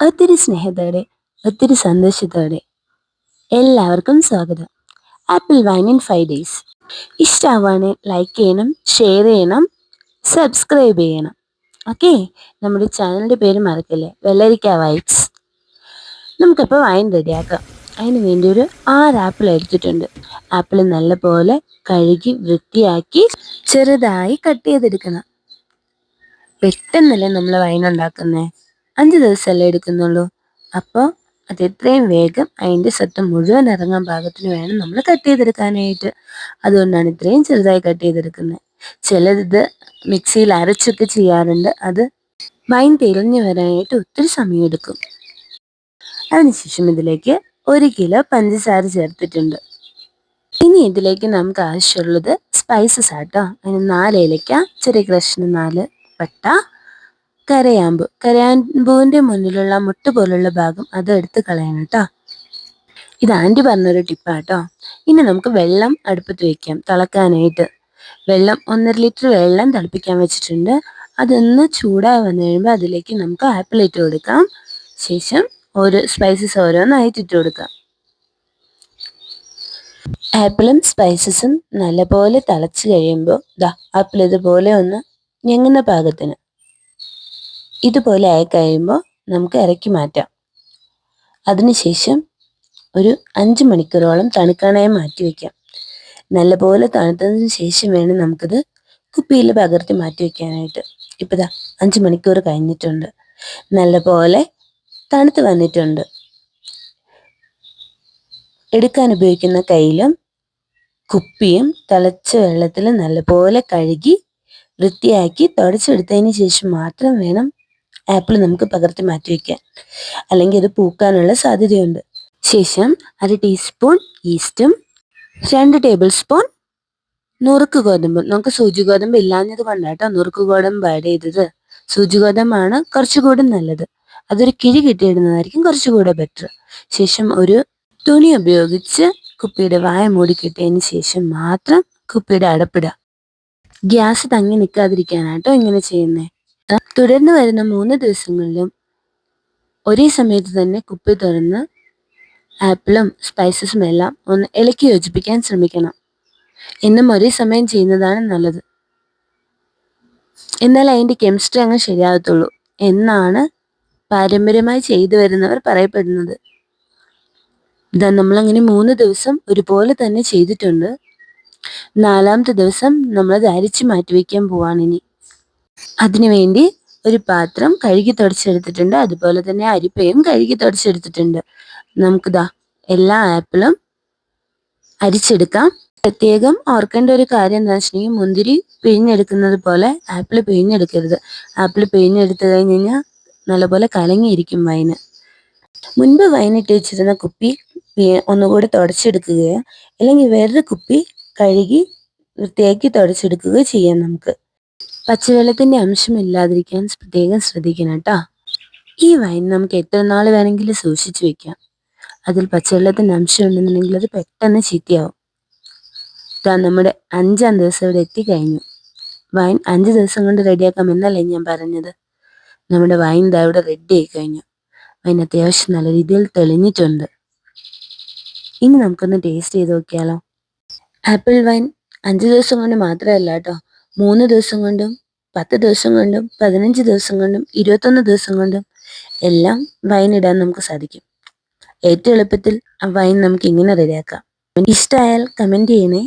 ഒത്തിരി സ്നേഹത്തോടെ ഒത്തിരി സന്തോഷത്തോടെ എല്ലാവർക്കും സ്വാഗതം. Apple wine in 5 days. ഇഷ്ടമാവാണ് ലൈക്ക് ചെയ്യണം, ഷെയർ ചെയ്യണം, സബ്സ്ക്രൈബ് ചെയ്യണം. ഓക്കെ, നമ്മുടെ ചാനലിൻ്റെ പേര് മറക്കല്ലേ, വെള്ളരിക്ക വൈബ്സ്. നമുക്കപ്പോൾ വൈൻ റെഡിയാക്കാം. അതിന് വേണ്ടി ഒരു 6 ആപ്പിൾ എടുത്തിട്ടുണ്ട്. ആപ്പിൾ നല്ലപോലെ കഴുകി വൃത്തിയാക്കി ചെറുതായി കട്ട് ചെയ്തെടുക്കണം. പെട്ടെന്നല്ലേ നമ്മൾ വൈൻ ഉണ്ടാക്കുന്നത്, 5 ദിവസമല്ലേ എടുക്കുന്നുള്ളൂ. അപ്പോൾ അത് എത്രയും വേഗം അതിൻ്റെ സത്ത് മുഴുവൻ ഇറങ്ങാൻ പാകത്തിന് വേണം നമ്മൾ കട്ട് ചെയ്തെടുക്കാനായിട്ട്. അതുകൊണ്ടാണ് ഇത്രയും ചെറുതായി കട്ട് ചെയ്തെടുക്കുന്നത്. ചിലത് മിക്സിയിൽ അരച്ചൊക്കെ ചെയ്യാറുണ്ട്. അത് വൈൻ തെളിഞ്ഞു വരാനായിട്ട് ഒത്തിരി സമയം എടുക്കും. അതിനുശേഷം ഇതിലേക്ക് 1 കിലോ പഞ്ചസാര ചേർത്തിട്ടുണ്ട്. ഇനി ഇതിലേക്ക് നമുക്ക് ആവശ്യമുള്ളത് സ്പൈസസ് ആട്ടോ. അതിന് 4 ഏലക്ക, ചെറിയ കഷ്ണം 4 പട്ട, കരയാമ്പൂവിൻ്റെ മുന്നിലുള്ള മുട്ട് പോലുള്ള ഭാഗം അത് എടുത്ത് കളയണം കേട്ടോ. ഇത് ആൻറ്റി പറഞ്ഞൊരു ടിപ്പാട്ടോ. ഇനി നമുക്ക് വെള്ളം അടുപ്പത്ത് വയ്ക്കാം തിളക്കാനായിട്ട്. വെള്ളം 1.5 ലിറ്റർ വെള്ളം തിളപ്പിക്കാൻ വെച്ചിട്ടുണ്ട്. അതൊന്ന് ചൂടായി വന്നു കഴിയുമ്പോൾ അതിലേക്ക് നമുക്ക് ആപ്പിൾ ഇട്ട് കൊടുക്കാം. ശേഷം ഒരു സ്പൈസസ് ഓരോന്നായിട്ട് ഇട്ട് കൊടുക്കാം. ആപ്പിളും സ്പൈസസും നല്ലപോലെ തിളച്ച് കഴിയുമ്പോൾ ആപ്പിൾ ഇതുപോലെ ഒന്ന് ഞെങ്ങുന്ന പാകത്തിന് ഇതുപോലെ ആയി കഴിയുമ്പോൾ നമുക്ക് ഇറക്കി മാറ്റാം. അതിനുശേഷം ഒരു 5 മണിക്കൂറോളം തണുക്കാനായി മാറ്റി വയ്ക്കാം. നല്ലപോലെ തണുത്തതിന് ശേഷം വേണം നമുക്കിത് കുപ്പിയിൽ പകർത്തി മാറ്റി വയ്ക്കാനായിട്ട്. ഇപ്പോൾ 5 മണിക്കൂർ കഴിഞ്ഞിട്ടുണ്ട്. നല്ലപോലെ തണുത്ത് വന്നിട്ടുണ്ട്. എടുക്കാൻ ഉപയോഗിക്കുന്ന കയ്യിലും കുപ്പിയും തിളച്ച വെള്ളത്തിൽ നല്ലപോലെ കഴുകി വൃത്തിയാക്കി തുടച്ചെടുത്തതിന് ശേഷം മാത്രം വേണം ആപ്പിൾ നമുക്ക് പകർത്തി മാറ്റി വയ്ക്കാൻ, അല്ലെങ്കിൽ അത് പൂക്കാനുള്ള സാധ്യതയുണ്ട്. ശേഷം 1/2 ടീസ്പൂൺ ഈസ്റ്റും 2 ടേബിൾ സ്പൂൺ നുറുക്ക് ഗോതമ്പും. നമുക്ക് സൂചി ഗോതമ്പ് ഇല്ലാഞ്ഞത് കൊണ്ടാട്ടോ നുറുക്ക് ഗോതമ്പ് ആഡ് ചെയ്തത്. സൂചി ഗോതമ്പാണ് കുറച്ചുകൂടി നല്ലത്. അതൊരു കിഴി കിട്ടിയിടുന്നതായിരിക്കും കുറച്ചുകൂടെ ബെറ്റർ. ശേഷം ഒരു തുണി ഉപയോഗിച്ച് കുപ്പിയുടെ വായ മൂടിക്കിട്ടതിന് ശേഷം മാത്രം കുപ്പിയുടെ അടപ്പിടുക. ഗ്യാസ് തങ്ങി നിൽക്കാതിരിക്കാനാട്ടോ ഇങ്ങനെ ചെയ്യുന്നത്. തുടർന്ന് വരുന്ന 3 ദിവസങ്ങളിലും ഒരേ സമയത്ത് തന്നെ കുപ്പി തുറന്ന് ആപ്പിളും സ്പൈസസും എല്ലാം ഒന്ന് ഇളക്കി യോജിപ്പിക്കാൻ ശ്രമിക്കണം. എന്നും ഒരേ സമയം ചെയ്യുന്നതാണ് നല്ലത്. എന്നാൽ അതിൻ്റെ കെമിസ്ട്രി അങ്ങ് ശരിയാകത്തുള്ളൂ എന്നാണ് പാരമ്പര്യമായി ചെയ്തു വരുന്നവർ പറയപ്പെടുന്നത്. നമ്മളങ്ങനെ 3 ദിവസം ഒരുപോലെ തന്നെ ചെയ്തിട്ടുണ്ട്. 4ാമത്തെ ദിവസം നമ്മളത് അരിച്ച് മാറ്റിവെക്കാൻ പോവാണ്. ഇനി അതിനുവേണ്ടി ഒരു പാത്രം കഴുകി തുടച്ചെടുത്തിട്ടുണ്ട്. അതുപോലെ തന്നെ അരിപ്പയും കഴുകി തുടച്ചെടുത്തിട്ടുണ്ട്. നമുക്ക് എല്ലാ ആപ്പിളും അരിച്ചെടുക്കാം. പ്രത്യേകം ഓർക്കേണ്ട ഒരു കാര്യം എന്താ വെച്ചിട്ടുണ്ടെങ്കിൽ, മുന്തിരി പിഴിഞ്ഞെടുക്കുന്നത് പോലെ ആപ്പിൾ പിഴിഞ്ഞെടുക്കരുത്. ആപ്പിൾ പിഴിഞ്ഞെടുത്ത് കഴിഞ്ഞ് കഴിഞ്ഞാൽ നല്ലപോലെ കലങ്ങിയിരിക്കും വൈന്. മുൻപ് വൈനിട്ട് വെച്ചിരുന്ന കുപ്പി ഒന്നുകൂടി തുടച്ചെടുക്കുകയോ അല്ലെങ്കിൽ വേറൊരു കുപ്പി കഴുകി വൃത്തിയാക്കി തുടച്ചെടുക്കുകയോ ചെയ്യാം. നമുക്ക് പച്ചവെള്ളത്തിൻ്റെ അംശം ഇല്ലാതിരിക്കാൻ പ്രത്യേകം ശ്രദ്ധിക്കണം കേട്ടോ. ഈ വൈൻ നമുക്ക് എത്ര നാൾ വേണമെങ്കിലും സൂക്ഷിച്ചു വെക്കാം. അതിൽ പച്ചവെള്ളത്തിൻ്റെ അംശം ഉണ്ടെന്നുണ്ടെങ്കിൽ അത് പെട്ടെന്ന് ചീത്തയാവും. നമ്മുടെ 5ാം ദിവസം ഇവിടെ എത്തിക്കഴിഞ്ഞു. വൈൻ 5 ദിവസം കൊണ്ട് റെഡിയാക്കാം എന്നല്ലേ ഞാൻ പറഞ്ഞത്. നമ്മുടെ വൈൻ ഇവിടെ റെഡി ആയി കഴിഞ്ഞു. വൈൻ അത്യാവശ്യം നല്ല രീതിയിൽ തെളിഞ്ഞിട്ടുണ്ട്. ഇനി നമുക്കൊന്ന് ടേസ്റ്റ് ചെയ്ത് നോക്കിയാലോ. ആപ്പിൾ വൈൻ 5 ദിവസം കൊണ്ട് മാത്രമല്ല കേട്ടോ, 3 ദിവസം കൊണ്ടും 10 ദിവസം കൊണ്ടും 15 ദിവസം കൊണ്ടും 21 ദിവസം കൊണ്ടും എല്ലാം വൈൻ ഇടാൻ നമുക്ക് സാധിക്കും. ഏറ്റവും എളുപ്പത്തിൽ ആ വൈൻ നമുക്ക് ഇങ്ങനെ റെഡിയാക്കാം. ഇഷ്ടമായാൽ കമൻറ്റ് ചെയ്യണേ.